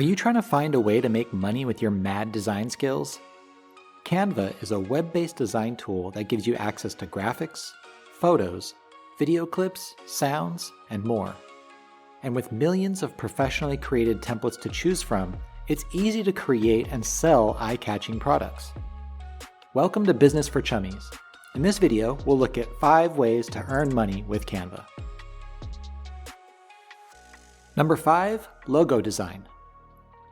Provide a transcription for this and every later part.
Are you trying to find a way to make money with your mad design skills? Canva is a web-based design tool that gives you access to graphics, photos, video clips, sounds, and more. And with millions of professionally created templates to choose from, it's easy to create and sell eye-catching products. Welcome to Business for Chummies. In this video, we'll look at 5 ways to earn money with Canva. Number 5, logo design.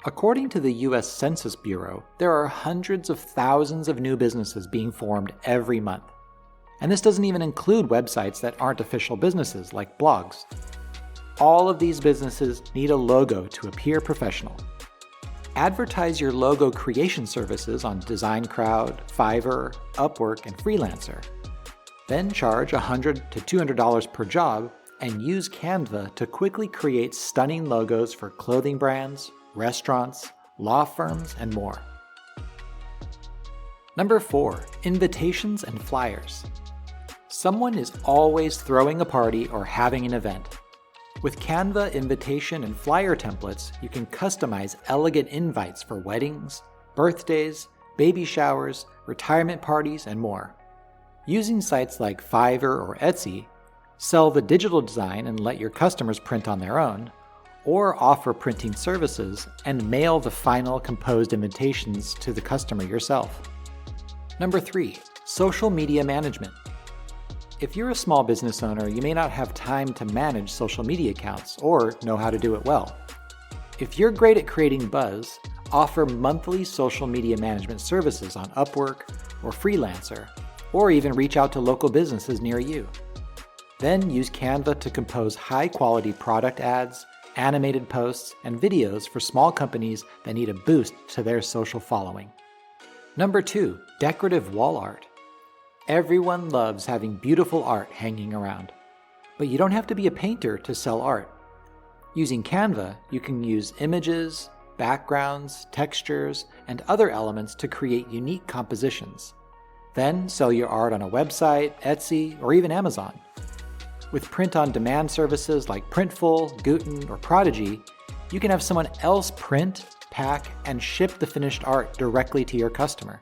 According to the US Census Bureau, there are hundreds of thousands of new businesses being formed every month. And this doesn't even include websites that aren't official businesses like blogs. All of these businesses need a logo to appear professional. Advertise your logo creation services on Design Crowd, Fiverr, Upwork, and Freelancer. Then charge $100 to $200 per job and use Canva to quickly create stunning logos for clothing brands, restaurants, law firms, and more. Number 4, invitations and flyers. Someone is always throwing a party or having an event. With Canva invitation and flyer templates, you can customize elegant invites for weddings, birthdays, baby showers, retirement parties, and more. Using sites like Fiverr or Etsy, sell the digital design and let your customers print on their own, or offer printing services and mail the final composed invitations to the customer yourself. Number 3, social media management. If you're a small business owner, you may not have time to manage social media accounts or know how to do it well. If you're great at creating buzz, offer monthly social media management services on Upwork or Freelancer, or even reach out to local businesses near you. Then use Canva to compose high-quality product ads, animated posts, and videos for small companies that need a boost to their social following. Number 2, decorative wall art. Everyone loves having beautiful art hanging around, but you don't have to be a painter to sell art. Using Canva, you can use images, backgrounds, textures, and other elements to create unique compositions. Then sell your art on a website, Etsy, or even Amazon. With print-on-demand services like Printful, Guten, or Prodigy, you can have someone else print, pack, and ship the finished art directly to your customer.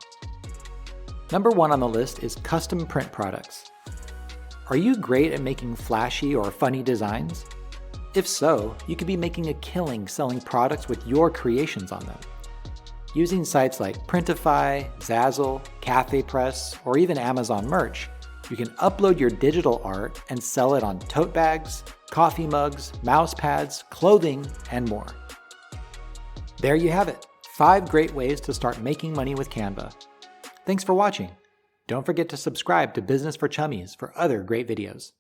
Number 1 on the list is custom print products. Are you great at making flashy or funny designs? If so, you could be making a killing selling products with your creations on them. Using sites like Printify, Zazzle, Cafe Press, or even Amazon Merch, you can upload your digital art and sell it on tote bags, coffee mugs, mouse pads, clothing, and more. There you have it, 5 great ways to start making money with Canva. Thanks for watching. Don't forget to subscribe to Business for Chummies for other great videos.